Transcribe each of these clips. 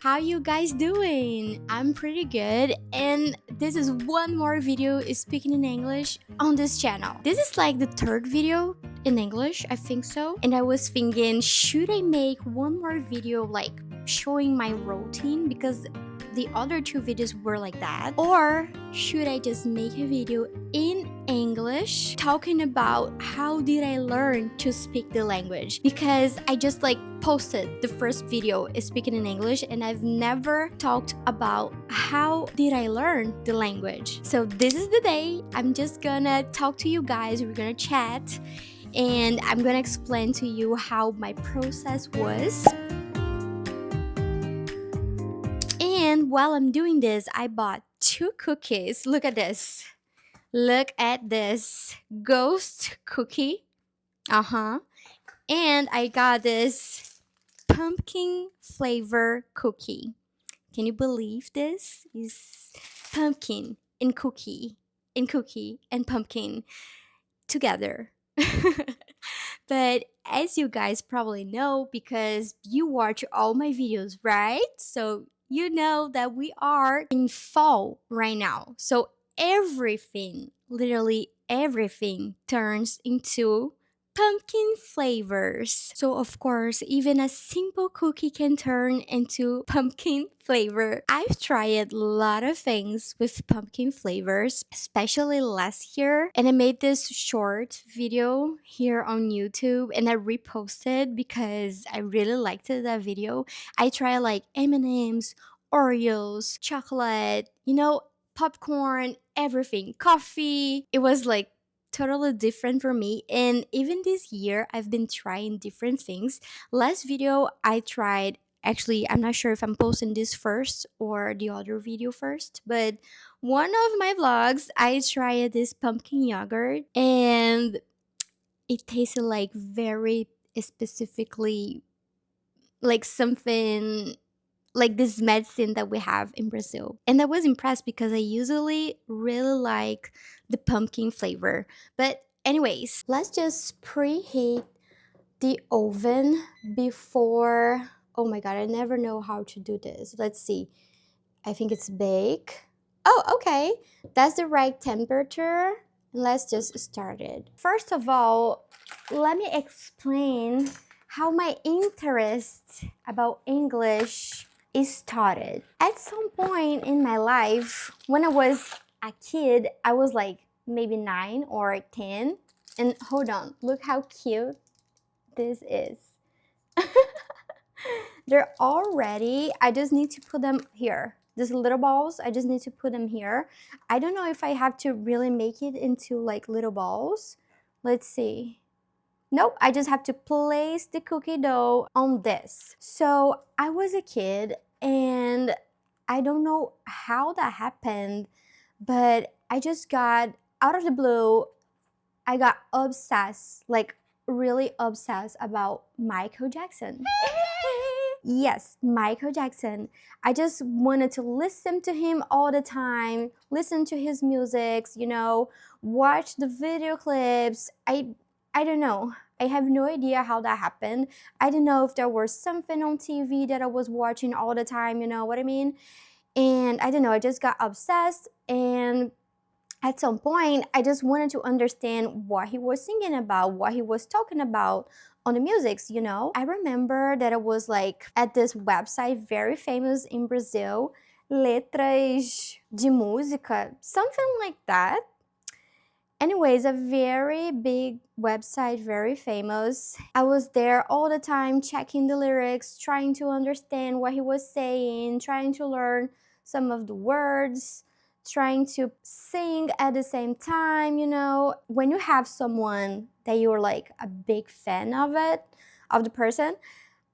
How you guys doing? I'm pretty good, and this is one more video speaking in English on this channel. This is like the third video in English, I think so. And I was thinking, should I make one more video like showing my routine because the other two videos were like that, or should I just make a video in English talking about how did I learn to speak the language, because I just like posted the first video speaking in English and I've never talked about how did I learn the language. So this is the day. I'm just gonna talk to you guys, we're gonna chat, and I'm gonna explain to you how my process was. And while I'm doing this, I bought two cookies. Look at this. Look at this ghost cookie. And I got this pumpkin flavor cookie. Can you believe this? Is pumpkin and pumpkin together. But as you guys probably know, because you watch all my videos, right? So you know that we are in fall right now. So everything, literally everything, turns into pumpkin flavors. So of course, even a simple cookie can turn into pumpkin flavor. I've tried a lot of things with pumpkin flavors, especially last year, and I made this short video here on YouTube and I reposted because I really liked that video. I tried like M&Ms, Oreos, chocolate, popcorn, everything, coffee. It was like totally different for me, and even this year I've been trying different things. Last video I tried, actually I'm not sure if I'm posting this first or the other video first, but one of my vlogs I tried this pumpkin yogurt and it tasted like very specifically like something like this medicine that we have in Brazil. And I was impressed because I usually really like the pumpkin flavor. But anyways, let's just preheat the oven before. Oh my god, I never know how to do this. Let's see. I think it's bake. Oh, okay. That's the right temperature. Let's just start it. First of all, let me explain how my interest about English is started. At some point in my life, when I was a kid, I was like maybe 9 or 10. And hold on, look how cute this is. They're all ready. I just need to put them here. These little balls, I just need to put them here. I don't know if I have to really make it into like little balls. Let's see. Nope, I just have to place the cookie dough on this. So I was a kid and I don't know how that happened, but I just got out of the blue, I got obsessed, like really obsessed about Michael Jackson. Yes, Michael Jackson. I just wanted to listen to him all the time, listen to his music, watch the video clips. I don't know. I have no idea how that happened. I don't know if there was something on TV that I was watching all the time, you know what I mean? And I don't know, I just got obsessed, and at some point I just wanted to understand what he was singing about, what he was talking about on the music. I remember that I was like at this website very famous in Brazil, Letras de Música, something like that. Anyways, a very big website, very famous. I was there all the time checking the lyrics, trying to understand what he was saying, trying to learn some of the words, trying to sing at the same time. When you have someone that you're like a big fan of the person,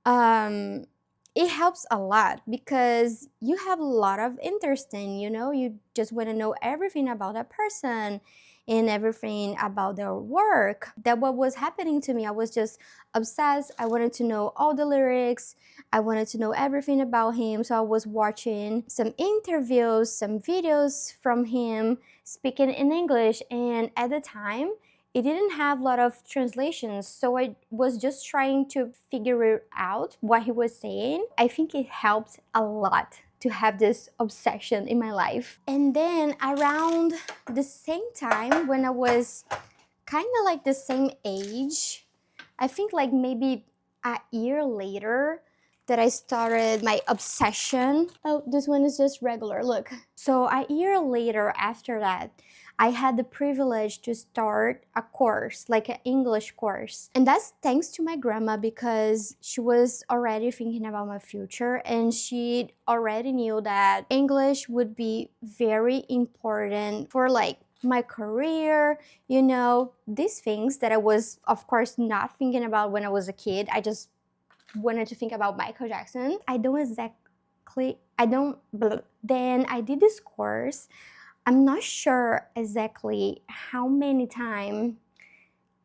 it helps a lot because you have a lot of interest you just want to know everything about that person and everything about their work. That what was happening to me. I was just obsessed. I wanted to know all the lyrics. I wanted to know everything about him. So I was watching some interviews, some videos from him speaking in English, and at the time it didn't have a lot of translations, so I was just trying to figure out what he was saying. I think it helped a lot to have this obsession in my life. And then around the same time, when I was kind of like the same age, I think like maybe a year later, that I started my obsession. Oh, this one is just regular, look. So a year later after that, I had the privilege to start a course, like an English course. And that's thanks to my grandma, because she was already thinking about my future and she already knew that English would be very important for like my career, you know, these things that I was, of course, not thinking about when I was a kid. I just wanted to think about Michael Jackson. Then I did this course. I'm not sure exactly how many times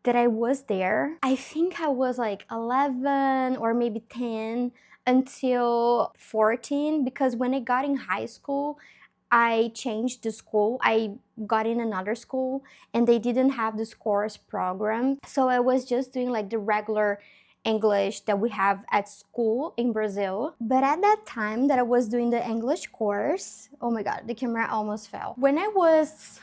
that I was there. I think I was like 11 or maybe 10 until 14, because when I got in high school, I changed the school. I got in another school and they didn't have this course program. So I was just doing like the regular English that we have at school in Brazil. But at that time that I was doing the English course, oh my God, the camera almost fell. When I was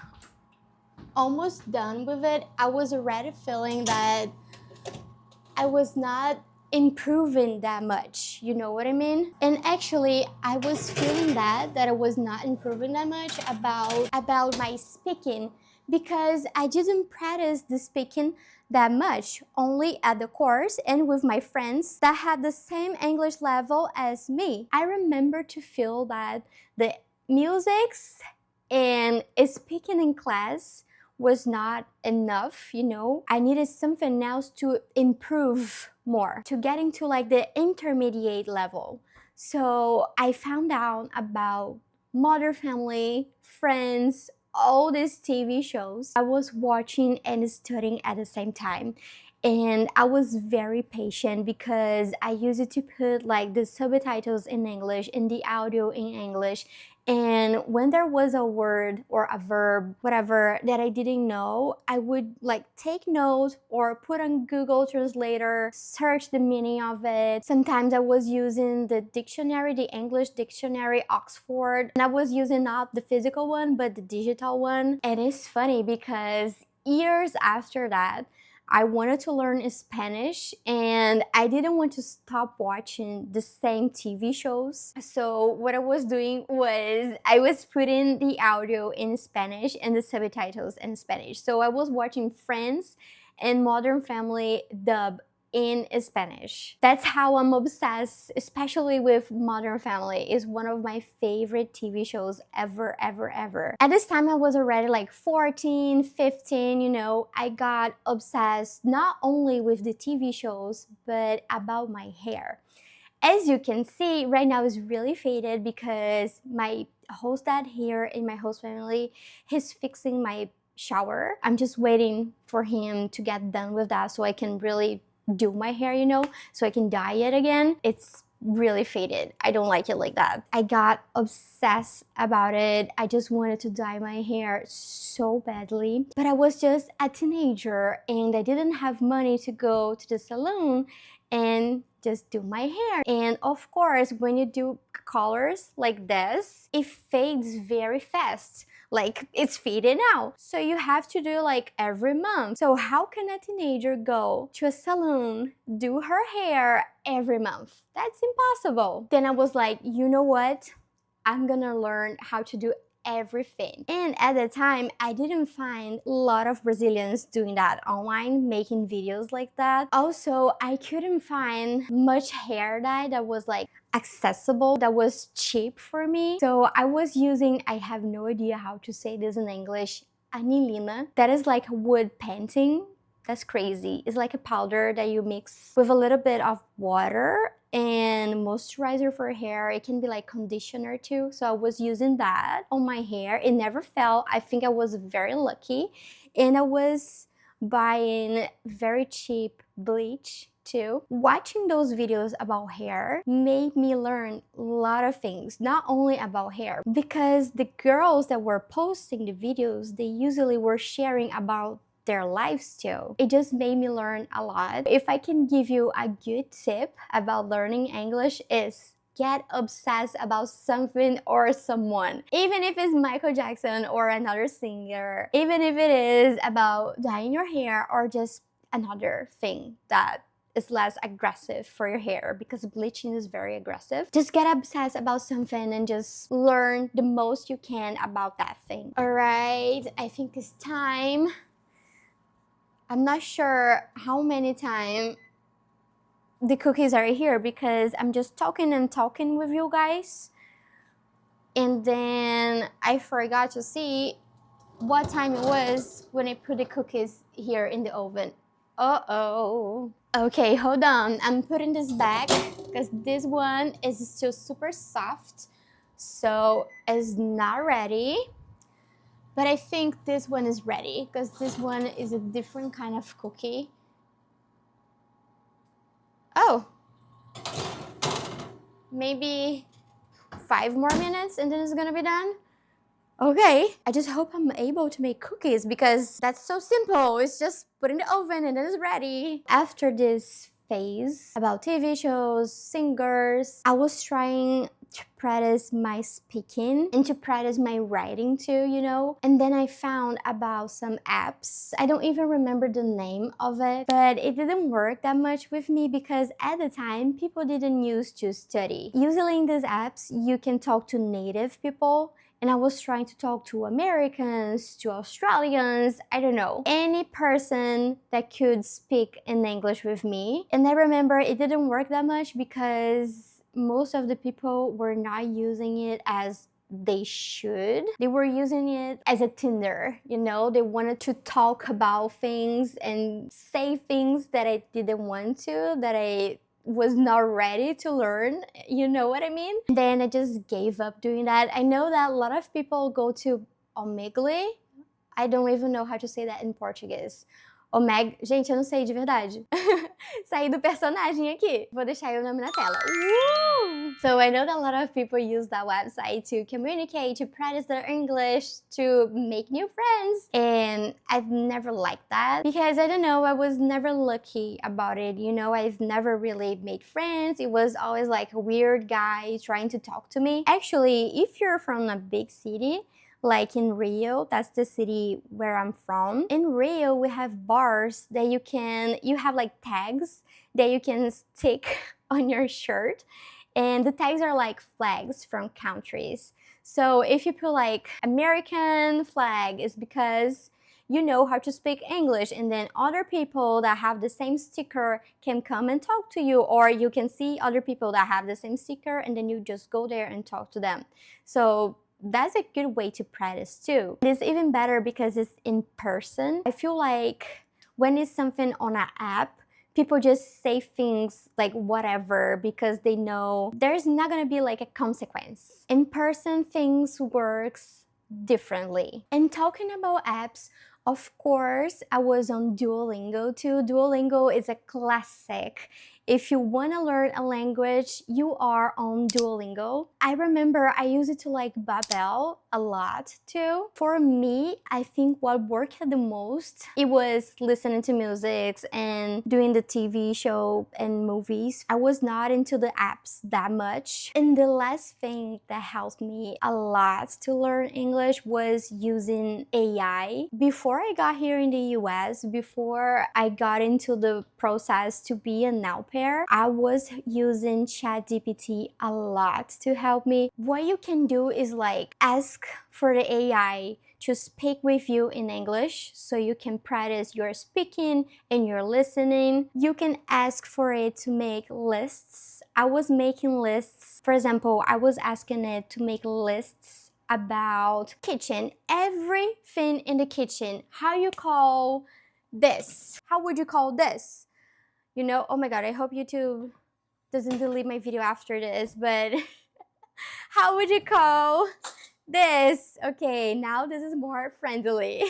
almost done with it, I was already feeling that I was not improving that much, you know what I mean? And actually I was feeling that I was not improving that much about my speaking, because I didn't practice the speaking that much, only at the course and with my friends that had the same English level as me. I remember to feel that the musics and speaking in class was not enough, you know. I needed something else to improve more, to get into like the intermediate level. So I found out about Modern Family, Friends, all these TV shows. I was watching and studying at the same time. And I was very patient because I used to put like the subtitles in English and the audio in English. And when there was a word or a verb, whatever, that I didn't know, I would like take notes or put on Google Translator, search the meaning of it. Sometimes I was using the dictionary, the English dictionary, Oxford, and I was using not the physical one, but the digital one. And it's funny because years after that, I wanted to learn Spanish and I didn't want to stop watching the same TV shows. So what I was doing was I was putting the audio in Spanish and the subtitles in Spanish. So I was watching Friends and Modern Family dub in Spanish. That's how I'm obsessed, especially with Modern Family. It's one of my favorite TV shows ever, ever, ever. At this time, I was already like 14, 15, you know. I got obsessed not only with the TV shows, but about my hair. As you can see, right now is really faded because my host dad here in my host family, he's fixing my shower. I'm just waiting for him to get done with that so I can really do my hair, you know, so I can dye it again. It's really faded. I don't like it like that. I got obsessed about it. I just wanted to dye my hair so badly. But I was just a teenager and I didn't have money to go to the salon and just do my hair. And of course, when you do colors like this, it fades very fast. Like it's fading out. So you have to do like every month. So how can a teenager go to a salon, do her hair every month? That's impossible. Then I was like, you know what? I'm gonna learn how to do everything. And at the time, I didn't find a lot of Brazilians doing that online, making videos like that. Also, I couldn't find much hair dye that was like accessible, that was cheap for me. So I was using, I have no idea how to say this in English, anilina. That is like wood painting. That's crazy. It's like a powder that you mix with a little bit of water and moisturizer for hair. It can be like conditioner too. So I was using that on my hair. It never fell. I think I was very lucky. And I was buying very cheap bleach too. Watching those videos about hair made me learn a lot of things, not only about hair, because the girls that were posting the videos, they usually were sharing about their lives too. It just made me learn a lot. If I can give you a good tip about learning English is get obsessed about something or someone. Even if it's Michael Jackson or another singer, even if it is about dyeing your hair or just another thing that is less aggressive for your hair, because bleaching is very aggressive. Just get obsessed about something and just learn the most you can about that thing. Alright, I think it's time. I'm not sure how many times the cookies are here because I'm just talking and talking with you guys, and then I forgot to see what time it was when I put the cookies here in the oven. Uh-oh. Okay, hold on. I'm putting this back because this one is still super soft, so it's not ready. But I think this one is ready because this one is a different kind of cookie. Oh, maybe 5 more minutes and then it's gonna be done. Okay, I just hope I'm able to make cookies because that's so simple. It's just put in the oven and then it's ready. After this phase about TV shows, singers, I was trying to practice my speaking and to practice my writing too, you know. And then I found about some apps. I don't even remember the name of it, but it didn't work that much with me because at the time people didn't use to study. Usually in these apps you can talk to native people, and I was trying to talk to Americans, to Australians, I don't know, any person that could speak in English with me. And I remember it didn't work that much because most of the people were not using it as they should. They were using it as a Tinder, you know. They wanted to talk about things and say things that I didn't want to, that I was not ready to learn, you know what I mean? Then I just gave up doing that. I know that a lot of people go to Omegle. I don't even know how to say that in Portuguese. Gente, eu não sei de verdade. Saí do personagem aqui. Vou deixar aí o nome na tela. So I know that a lot of people use that website to communicate, to practice their English, to make new friends. And I've never liked that because I don't know, I was never lucky about it. You know, I've never really made friends. It was always like a weird guy trying to talk to me. Actually, if you're from a big city, like in Rio, that's the city where I'm from. In Rio, we have bars that you have like tags that you can stick on your shirt. And the tags are like flags from countries. So if you put like American flag, it's because you know how to speak English, and then other people that have the same sticker can come and talk to you, or you can see other people that have the same sticker and then you just go there and talk to them. So that's a good way to practice too. It's even better because it's in person. I feel like when it's something on an app, people just say things like whatever because they know there's not gonna be like a consequence. In person, things works differently. And talking about apps, of course, I was on Duolingo too. Duolingo is a classic. If you want to learn a language, you are on Duolingo. I remember I used it to like Babel a lot too. For me, I think what worked the most, it was listening to music and doing the TV show and movies. I was not into the apps that much. And the last thing that helped me a lot to learn English was using AI. Before I got here in the US, before I got into the process to be an au pair, I was using ChatGPT a lot to help me. What you can do is like ask for the AI to speak with you in English so you can practice your speaking and your listening. You can ask for it to make lists. I was making lists. For example, I was asking it to make lists about kitchen, everything in the kitchen. How you call this? How would you call this? You know, oh my god, I hope YouTube doesn't delete my video after this, but how would you call this? Okay, now this is more friendly.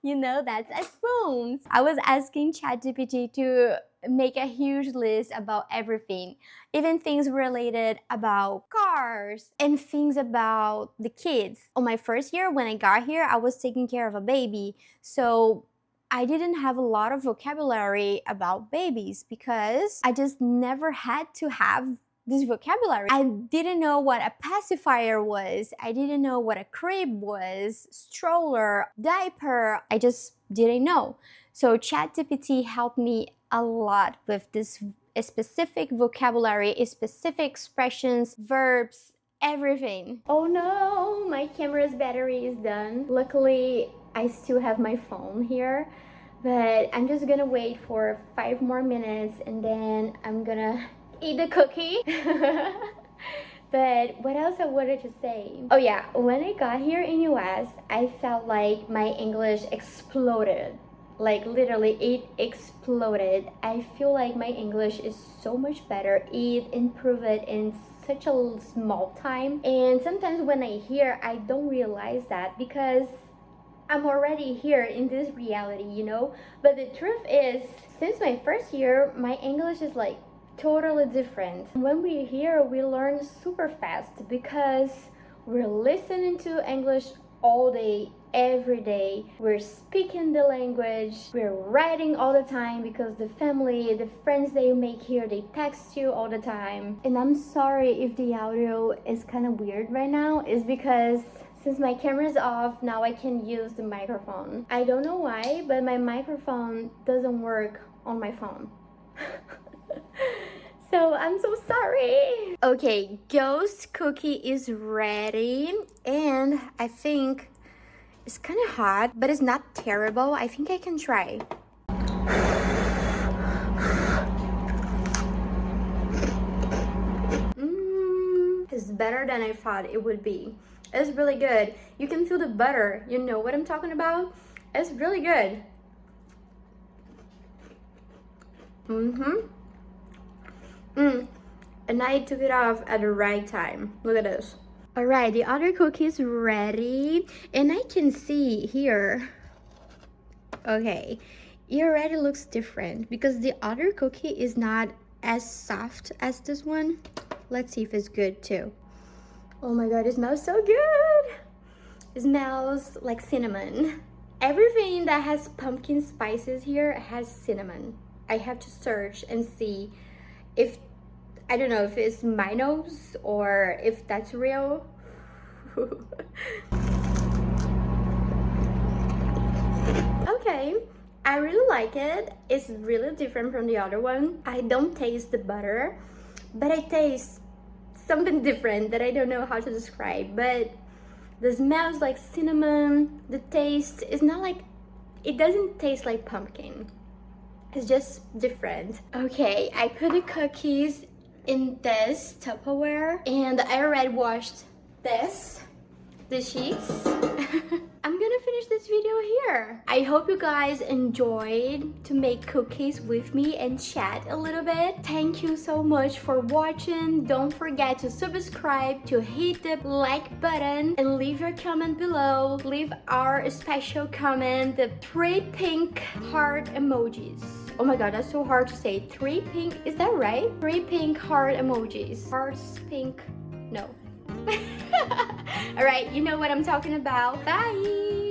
You know, that's a spoon. I was asking ChatGPT to make a huge list about everything, even things related about cars and things about the kids. On my first year when I got here, I was taking care of a baby, so I didn't have a lot of vocabulary about babies because I just never had to have this vocabulary. I didn't know what a pacifier was. I didn't know what a crib was, stroller, diaper. I just didn't know. So ChatGPT helped me a lot with this specific vocabulary, specific expressions, verbs, everything. Oh no, my camera's battery is done. Luckily, I still have my phone here, but I'm just gonna wait for 5 more minutes and then I'm gonna eat the cookie. But what else I wanted to say? Oh yeah, when I got here in US, I felt like my English exploded. Like literally it exploded. I feel like my English is so much better. It improved in such a small time. And sometimes when I hear, I don't realize that because I'm already here in this reality, you know? But the truth is, since my first year, my English is like totally different. When we're here, we learn super fast because we're listening to English all day, every day. We're speaking the language, we're writing all the time because the family, the friends that you make here, they text you all the time. And I'm sorry if the audio is kind of weird right now. It's because since my camera is off, now I can use the microphone. I don't know why, but my microphone doesn't work on my phone. So I'm so sorry. Okay, ghost cookie is ready, and I think it's kind of hot, but it's not terrible. I think I can try. It's better than I thought it would be. It's really good. You can feel the butter. You know what I'm talking about? It's really good. And I took it off at the right time. Look at this. Alright, the other cookie is ready. And I can see here. Okay, it already looks different because the other cookie is not as soft as this one. Let's see if it's good too. Oh my god, it smells so good. It smells like cinnamon. Everything that has pumpkin spices here has cinnamon. I have to search and see if, I don't know if it's my nose or if that's real. Okay, I really like it. It's really different from the other one. I don't taste the butter, but I taste something different that I don't know how to describe. But the smell is like cinnamon. The taste is not like, it doesn't taste like pumpkin. It's just different. Okay, I put the cookies in this Tupperware and I already washed the sheets. I'm gonna finish this video here. I hope you guys enjoyed to make cookies with me and chat a little bit. Thank you so much for watching. Don't forget to subscribe, to hit the like button, and leave your comment below. Leave our special comment, the 3 pink heart emojis. Oh my god, that's so hard to say. 3 pink, is that right? 3 pink heart emojis. Hearts pink, no. Alright, you know what I'm talking about. Bye!